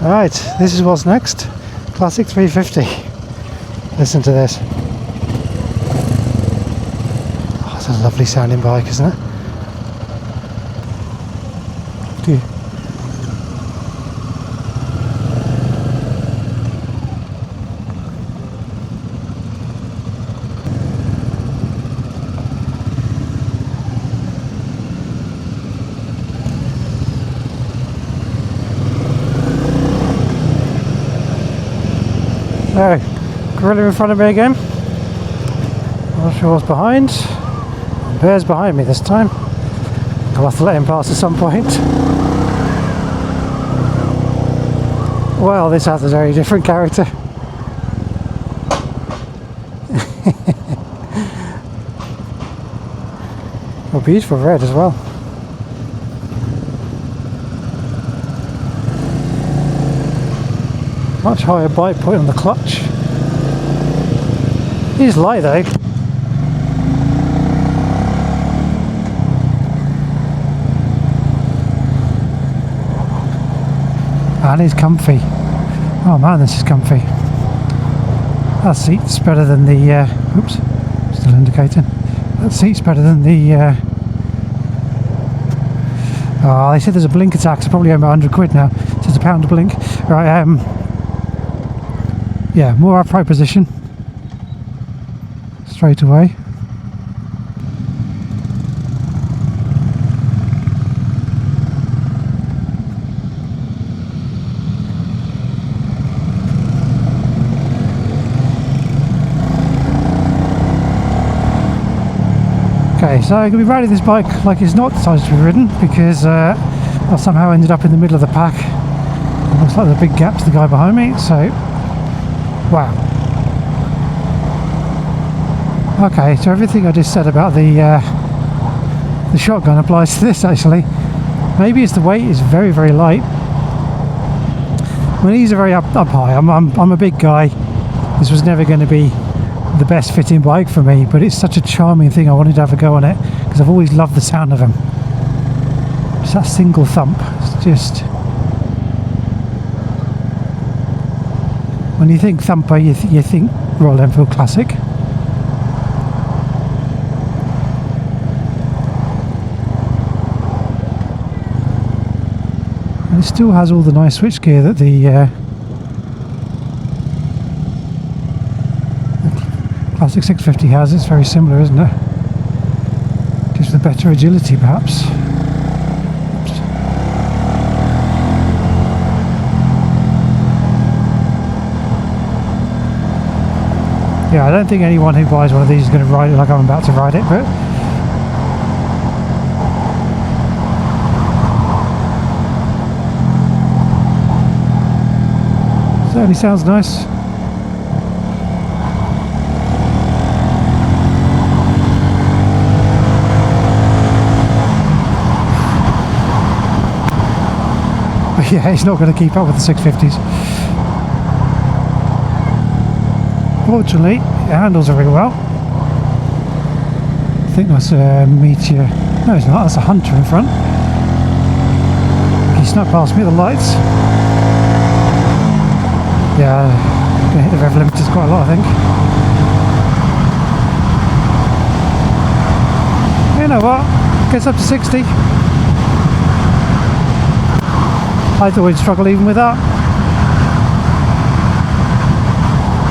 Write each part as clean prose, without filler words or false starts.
Right, this is what's next. Classic 350. Listen to this. Oh, it's a lovely sounding bike, isn't it? Do you? So, Guerrilla in front of me again. Not sure what's behind. Bear's behind me this time. I'll have to let him pass at some point. Well, this has a very different character. Oh, beautiful red as well. Much higher bite point on the clutch. He's light though. And he's comfy. Oh man, this is comfy. That seat's better than the oops, still indicating. That seat's better than the oh, they said there's a blinker tax. It's probably over 100 quid now. It says £1 to blink. Right, yeah, more upright position. Straight away. Okay, so I'm going to be riding this bike like it's not designed to be ridden because I somehow ended up in the middle of the pack. It looks like there's a big gap to the guy behind me, so wow. Okay, so everything I just said about the shotgun applies to this actually. Maybe it's the weight is very, very light. My knees are very up high. I'm a big guy. This was never going to be the best fitting bike for me, but it's such a charming thing. I wanted to have a go on it because I've always loved the sound of them. Just that single thump. It's just, when you think thumper, you think Royal Enfield Classic. And it still has all the nice switchgear that the Classic 650 has. It's very similar, isn't it? Just with better agility, perhaps. Oops. Yeah, I don't think anyone who buys one of these is going to ride it like I'm about to ride it, but certainly sounds nice. But yeah, it's not going to keep up with the 650s. Fortunately, it handles very well. I think that's a Meteor. No, it's not. That's a Hunter in front. He snuck past me at the lights. Yeah, gonna hit the rev limiters quite a lot, I think. You know what? Gets up to 60. I thought we'd struggle even with that.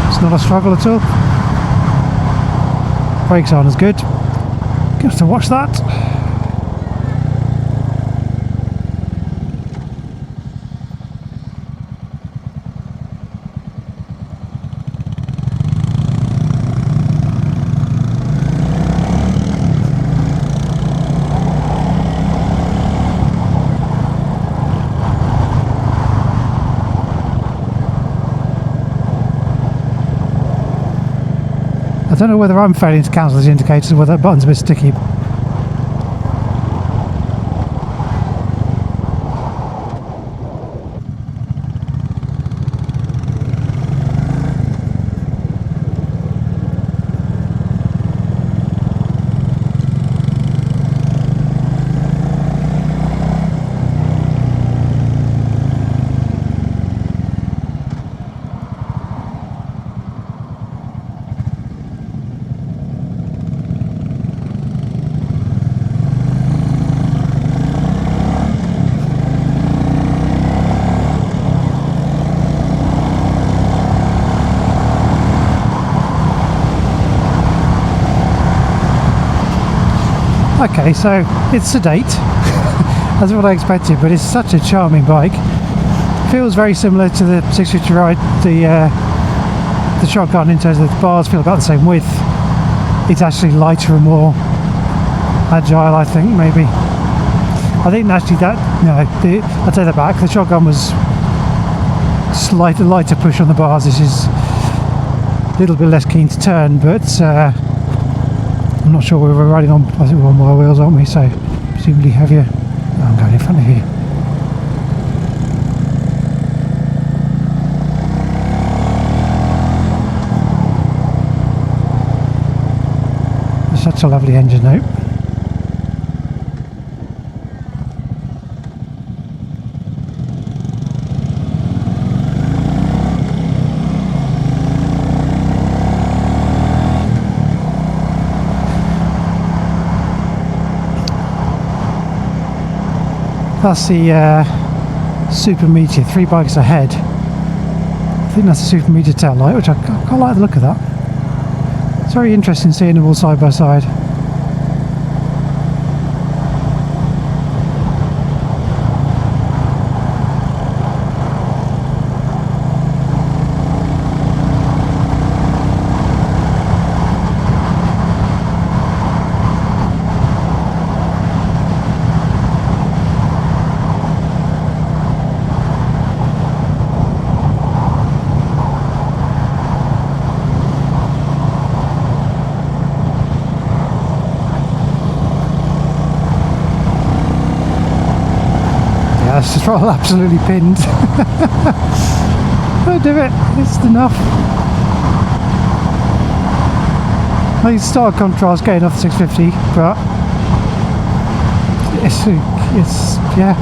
It's not a struggle at all. Brakes aren't as good. Gonna have to watch that. I don't know whether I'm failing to cancel these indicators or whether that button's a bit sticky. Okay, so it's sedate. That's what I expected, but it's such a charming bike. Feels very similar to the 650 ride, the Shotgun, in terms of the bars feel about the same width. It's actually lighter and more agile, I think, maybe. I think actually I'll take that back. The Shotgun was lighter push on the bars. This is a little bit less keen to turn, but I'm not sure we were riding on, I think we're on wire wheels, aren't we? So presumably heavier. Oh, I'm going in front of you. Such a lovely engine note. That's the Super Meteor, 3 bikes ahead. I think that's the Super Meteor tail light, which I quite like the look of that. It's very interesting seeing them all side by side. It's just absolutely pinned. Don't do it, it's enough. I stark contrast getting off the 650, but it's yeah,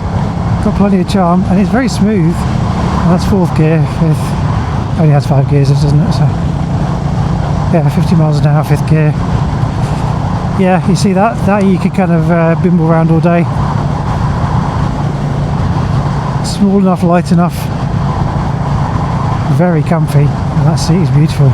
got plenty of charm, and it's very smooth. And that's 4th gear, 5th, only has 5 gears, doesn't it? So yeah, 50 miles an hour, 5th gear. Yeah, you see that you could kind of bimble around all day. Small enough, light enough, very comfy, and that seat is beautiful.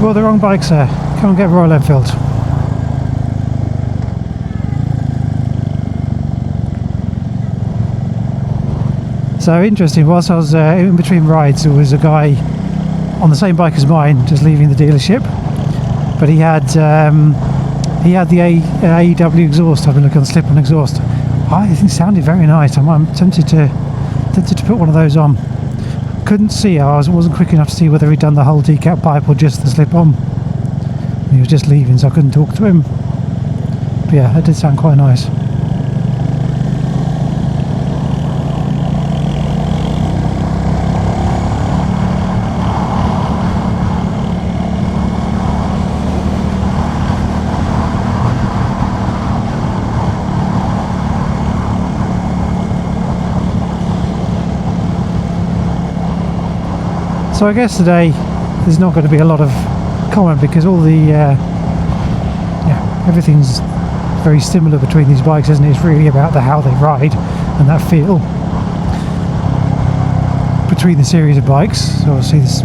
Well, the wrong bikes there. Come and get Royal Enfield. So interesting, whilst I was in between rides, there was a guy on the same bike as mine, just leaving the dealership. But he had the AEW exhaust. I've been looking on slip-on exhaust. I think it sounded very nice. I'm tempted to put one of those on. Couldn't see, I wasn't quick enough to see whether he'd done the whole decap pipe or just the slip-on. He was just leaving, so I couldn't talk to him. But yeah, that did sound quite nice. So I guess today there's not going to be a lot of comment, because all the everything's very similar between these bikes, isn't it? It's really about how they ride and that feel between the series of bikes. So obviously this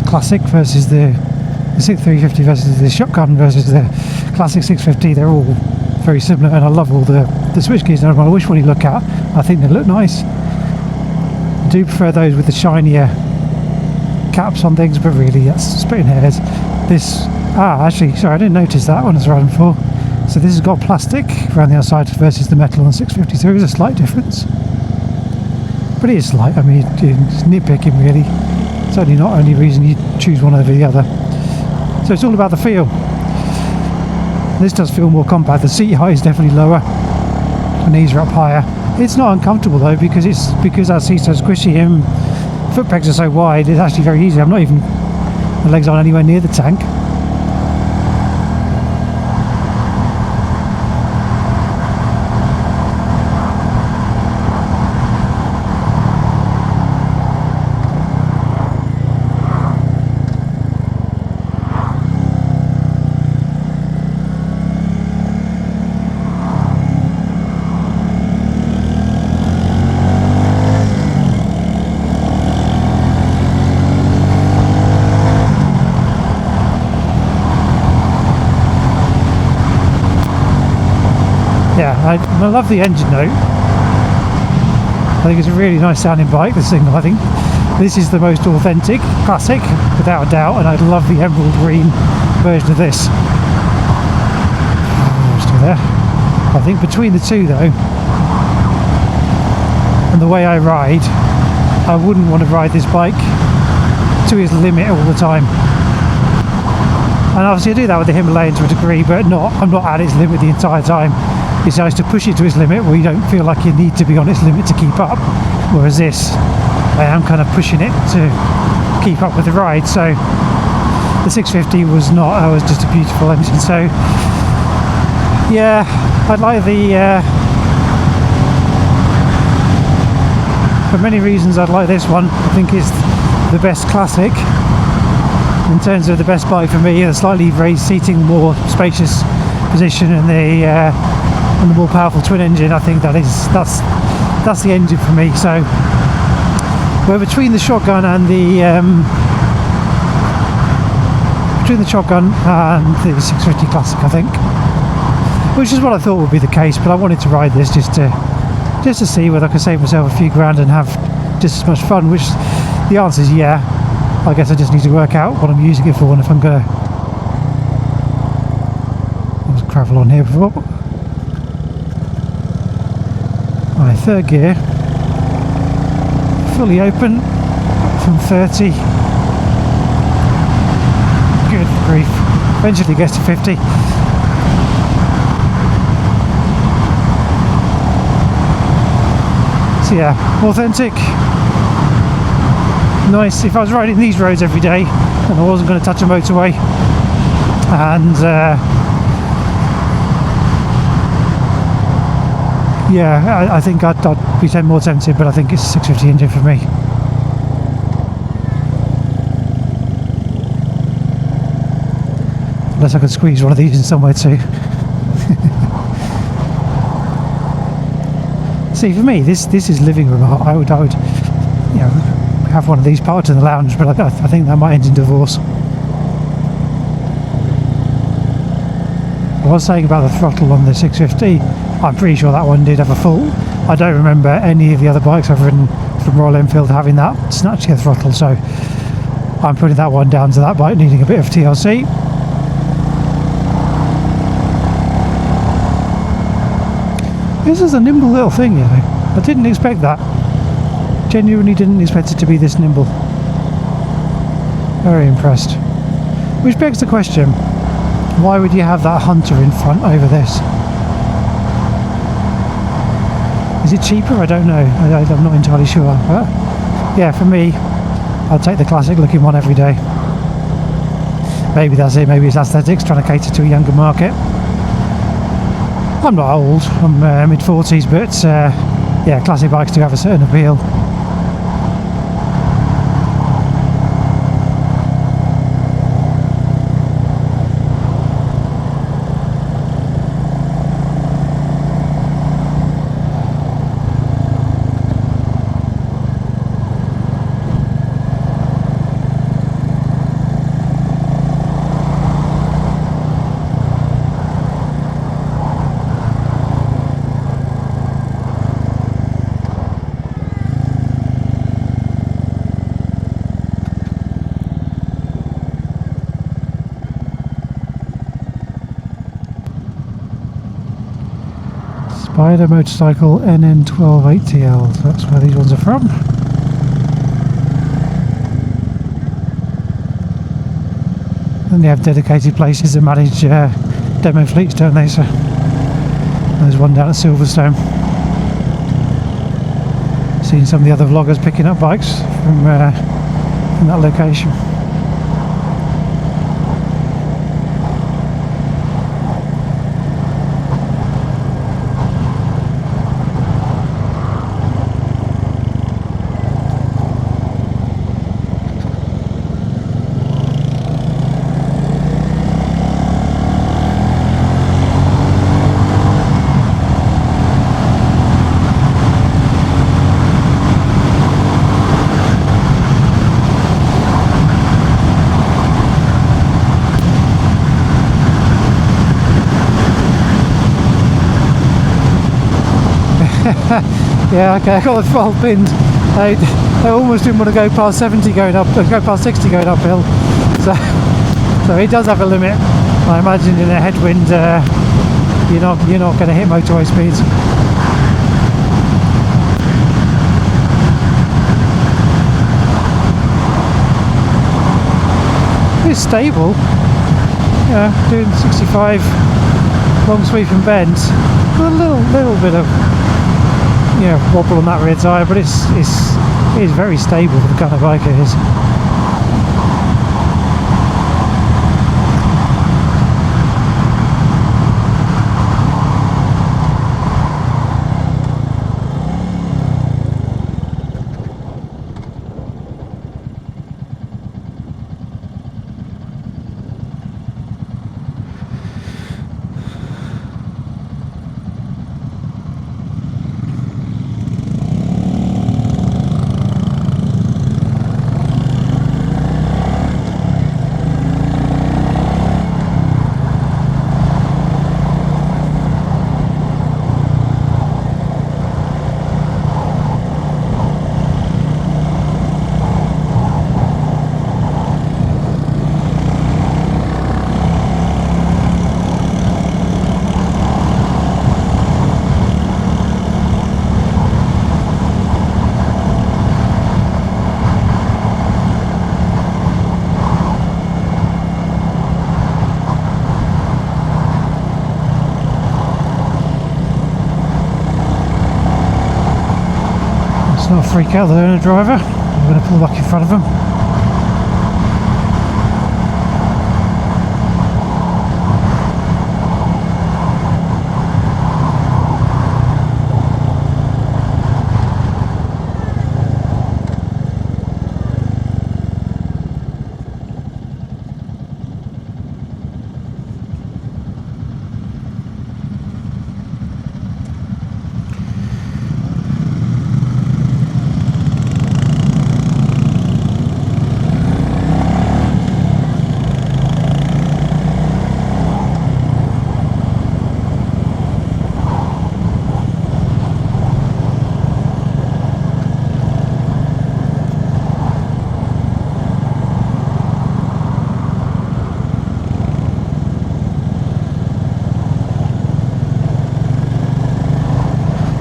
Classic versus the 350 versus the Shotgun versus the Classic 650, they're all very similar, and I love all the switch gears. And I wish when you look at, I think they look nice. I do prefer those with the shinier caps on things, but really that's splitting hairs. This actually, sorry, I didn't notice that when I was riding before. So this has got plastic around the outside versus the metal on the 650, so there is a slight difference, but it is slight. I mean, it's nitpicking really. It's only not only reason you choose one over the other. So it's all about the feel. This does feel more compact. The seat height is definitely lower. My knees are up higher. It's not uncomfortable though, because our seats are squishy and foot pegs are so wide. It's actually very easy. My legs aren't anywhere near the tank. Yeah, I love the engine note. I think it's a really nice sounding bike, this thing. I think this is the most authentic classic, without a doubt, and I love the emerald green version of this. Still there. I think between the two though, and the way I ride, I wouldn't want to ride this bike to its limit all the time. And obviously I do that with the Himalayan to a degree, but I'm not at its limit the entire time. It's nice to push it to its limit where you don't feel like you need to be on its limit to keep up. Whereas this, I am kind of pushing it to keep up with the ride. So the 650 was not, it was just a beautiful engine. So yeah, I'd like for many reasons I'd like this one. I think it's the best classic in terms of the best bike for me. The slightly raised seating, more spacious position, and the more powerful twin engine. I think that's the engine for me. So we're between the Shotgun and the 650 Classic, I think, which is what I thought would be the case. But I wanted to ride this just to see whether I could save myself a few grand and have just as much fun. Which the answer is yeah. I guess I just need to work out what I'm using it for, and if I'm gonna. There's gravel on here before. My third gear, fully open from 30. Good grief. Eventually gets to 50. So yeah, authentic. Nice. If I was riding these roads every day and I wasn't going to touch a motorway, and yeah, I think I'd be more tempted, but I think it's a 650 engine for me. Unless I could squeeze one of these in somewhere too. See, for me, this is living room. I would, you know, have one of these parked in the lounge, but I think that might end in divorce. I was saying about the throttle on the 650. I'm pretty sure that one did have a full. I don't remember any of the other bikes I've ridden from Royal Enfield having that snatchy a throttle, so I'm putting that one down to that bike needing a bit of TLC. This is a nimble little thing, you know. I didn't expect that. Genuinely didn't expect it to be this nimble. Very impressed. Which begs the question, why would you have that Hunter in front over this? Is it cheaper? I don't know. I'm not entirely sure. But yeah, for me, I'll take the classic looking one every day. Maybe that's it. Maybe it's aesthetics, trying to cater to a younger market. I'm not old. I'm mid-40s, but yeah, classic bikes do have a certain appeal. Spider Motorcycle NN128TL, so that's where these ones are from. And they have dedicated places that manage demo fleets, don't they? So There's one down at Silverstone. Seen some of the other vloggers picking up bikes from that location. Yeah, okay, I got the throttle pinned. I almost didn't want to go past 70 going up, go past 60 going uphill. So it does have a limit. I imagine in a headwind, you're not going to hit motorway speeds. It's stable. Yeah, doing 65 long sweeping bends. A little bit of wobble on that rear tyre, but it is very stable for the kind of bike it is. Not freak out the learner driver. I'm going to pull back in front of him.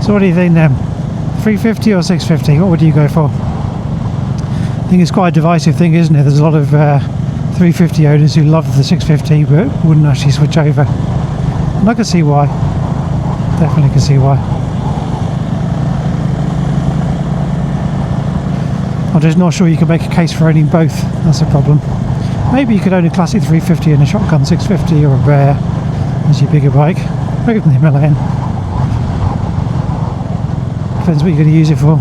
So what do you think then? 350 or 650? What would you go for? I think it's quite a divisive thing, isn't it? There's a lot of 350 owners who love the 650 but wouldn't actually switch over. And I can see why. Definitely can see why. I'm just not sure you can make a case for owning both. That's a problem. Maybe you could own a classic 350 and a shotgun 650 or a Bear as your bigger bike. Maybe the Himalayan. Depends what you're going to use it for.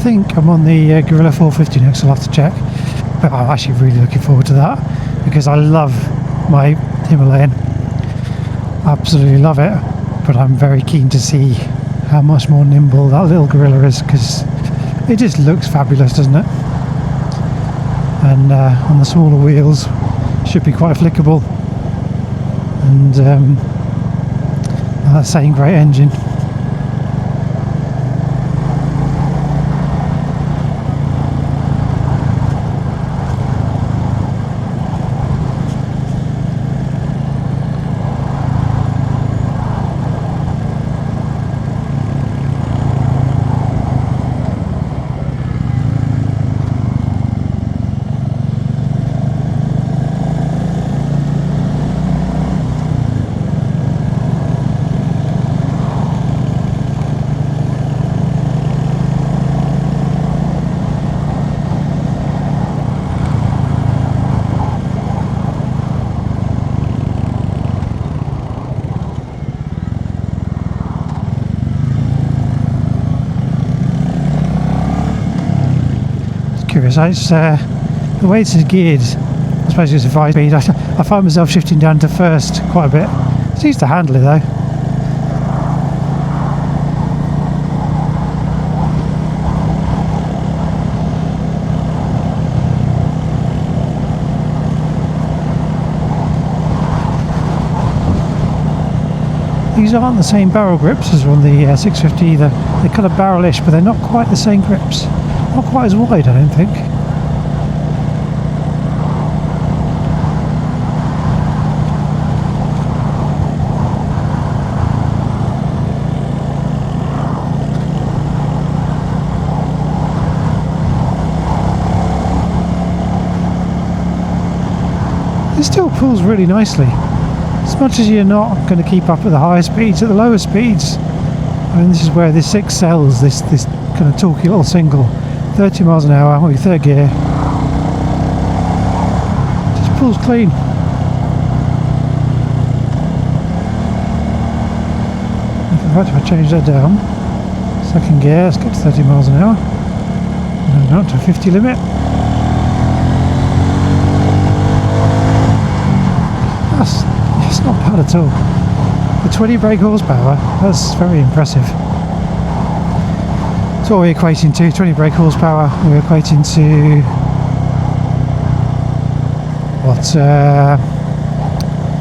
think I'm on the Guerrilla 450 next, I'll have to check. But I'm actually really looking forward to that because I love my Himalayan. Absolutely love it. But I'm very keen to see how much more nimble that little Guerrilla is, because it just looks fabulous, doesn't it? And on the smaller wheels, should be quite flickable. And that same great engine. It's, the way it's geared, I suppose it's a 5-speed. I find myself shifting down to first quite a bit. It seems to handle it though. These aren't the same barrel grips as on the 650 either. They're kind of barrel-ish, but they're not quite the same grips. Not quite as wide, I don't think. It still pulls really nicely. As much as you're not going to keep up at the higher speeds, at the lower speeds, I mean, this is where this excels, this kind of talky little single. 30 miles an hour with third gear. Just pulls clean. In fact, if I change that down, second gear, let's get to 30 miles an hour. And out to 50 limit. That's not bad at all. For 20 brake horsepower, that's very impressive. So what are we equating to? 20 brake horsepower, we're equating to what,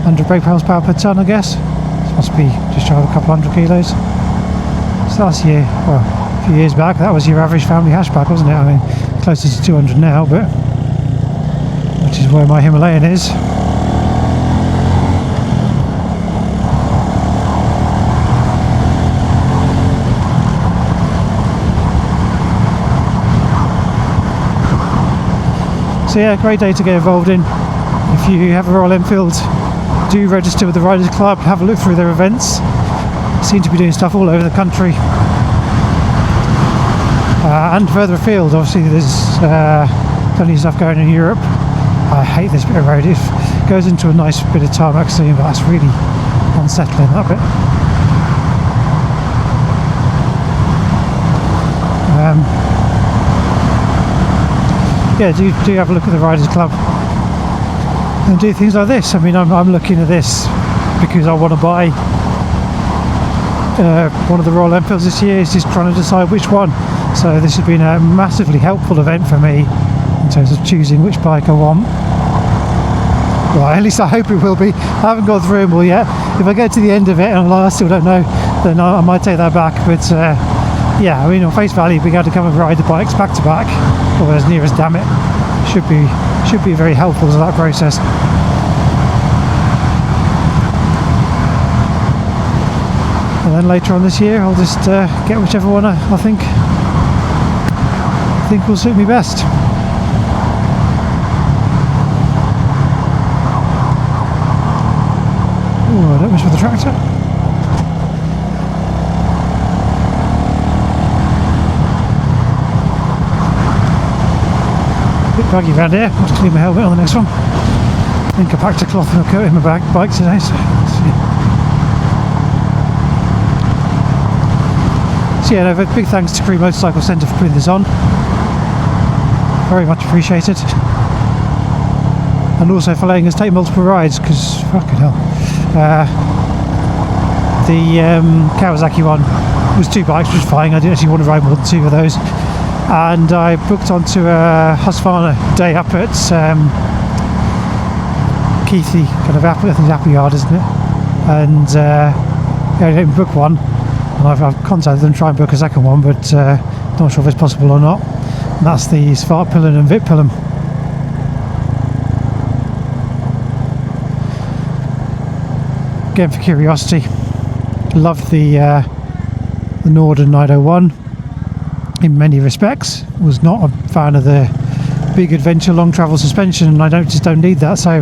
100 brake horsepower per tonne, I guess. This must be just shy of a couple hundred kilos. So last year, well, a few years back, that was your average family hatchback, wasn't it? I mean, closer to 200 now, but which is where my Himalayan is. So yeah, great day to get involved in. If you have a Royal Enfield, do register with the Riders Club, have a look through their events. Seem to be doing stuff all over the country. And further afield, obviously there's plenty of stuff going in Europe. I hate this bit of road. It goes into a nice bit of tarmac soon, but that's really unsettling, that bit. Yeah, do have a look at the Riders Club and do things like this. I mean, I'm looking at this because I want to buy one of the Royal Enfields this year. Is just trying to decide which one. So this has been a massively helpful event for me in terms of choosing which bike I want. Well, at least I hope it will be. I haven't gone through them all yet. If I get to the end of it and I still don't know, then I might take that back. But yeah, I mean, on face value, being able to come and ride the bikes back to back, or as near as damn it, should be very helpful to that process. And then later on this year, I'll just get whichever one I think will suit me best. Oh, I don't miss with the tractor. Bit buggy around here. I'll just clean my helmet on the next one. I think I packed a cloth and a coat in my bike today, so let's see. So yeah, no, big thanks to Crewe Motorcycle Centre for putting this on. Very much appreciated. And also for letting us take multiple rides, because fucking hell. The Kawasaki one was 2 bikes, which was fine. I didn't actually want to ride more than 2 of those. And I booked onto a Husqvarna day up at Keithley, kind of Apple, I think it's Apple Yard, isn't it? And yeah, I didn't book one. And I've contacted them to try and book a second one, but not sure if it's possible or not. And that's the Svartpillen and Vitpillen. Again, for curiosity, loved the Norden 901 in many respects. Was not a fan of the big adventure long travel suspension, and I just don't need that. So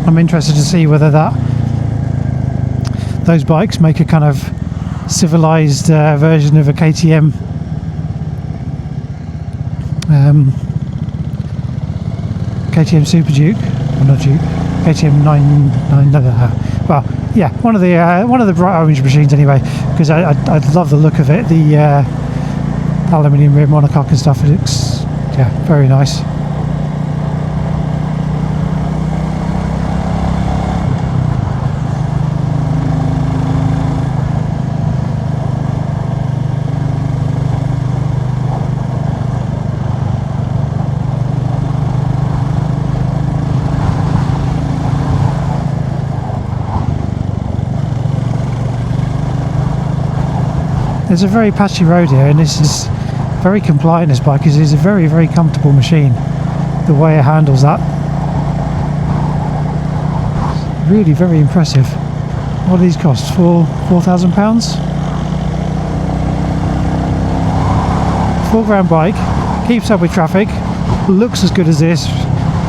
I'm interested to see whether those bikes make a kind of civilized version of a KTM KTM Super Duke, or not Duke, KTM 9. Well, yeah, one of the bright orange machines anyway, because I love the look of it. The aluminium rim monocoque and stuff. It looks, yeah, very nice. There's a very patchy road here, and this is very compliant. This bike is a very, very comfortable machine. The way it handles that, really very impressive. What do these cost? £4,000? £4,000 bike, keeps up with traffic, looks as good as this,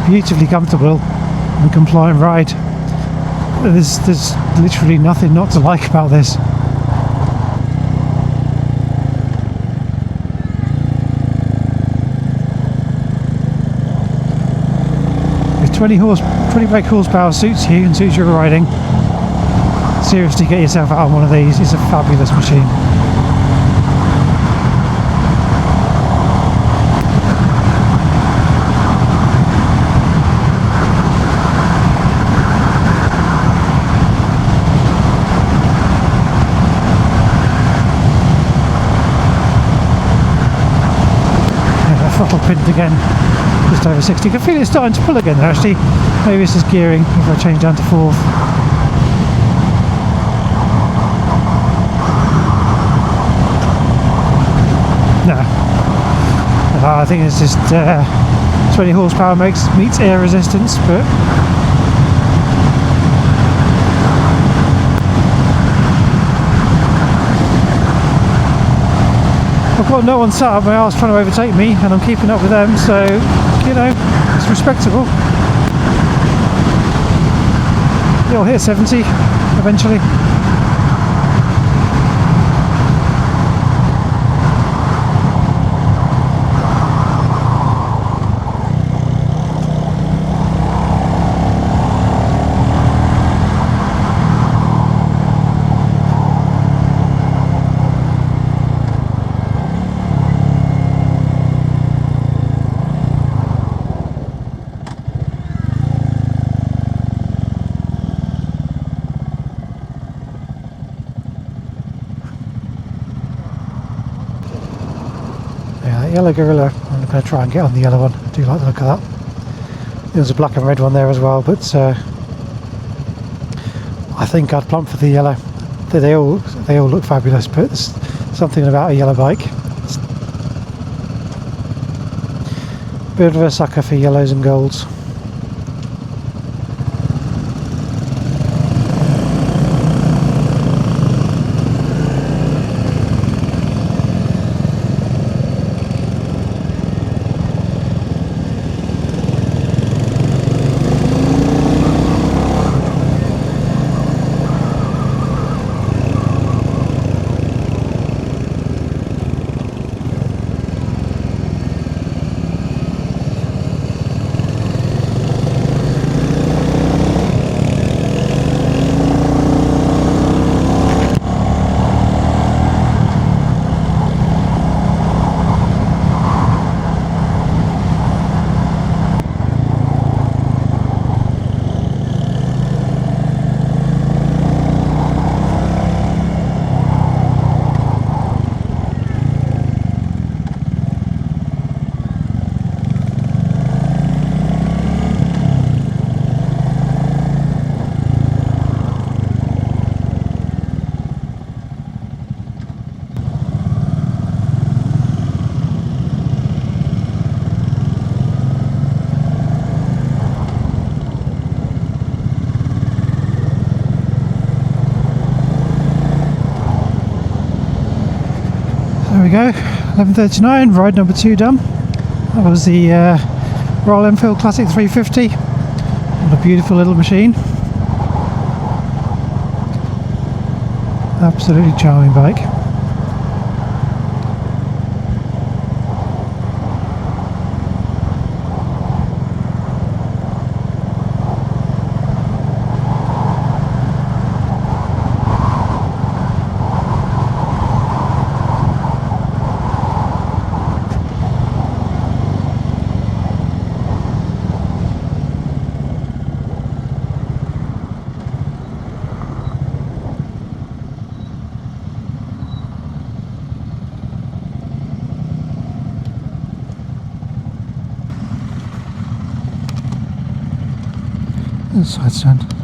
beautifully comfortable and compliant ride. There's literally nothing not to like about this. If 20 brake horsepower suits you and suits your riding, seriously get yourself out on one of these. It's a fabulous machine. Throttle pinned again, just over 60. I can feel it's starting to pull again there actually. Maybe this is gearing if I change down to 4th. No, I think it's just 20 horsepower meets air resistance, but I've got no one sat up my arse trying to overtake me, and I'm keeping up with them, so, you know, it's respectable. You'll hit 70 eventually. Yellow Guerrilla, I'm going to try and get on the yellow one. I do like the look of that. There's a black and red one there as well, but I think I'd plump for the yellow. They all look fabulous, but there's something about a yellow bike. Bit of a sucker for yellows and golds. we go, 11:39, ride number 2 done. That was the Royal Enfield Classic 350. What a beautiful little machine. Absolutely charming bike. Side stand.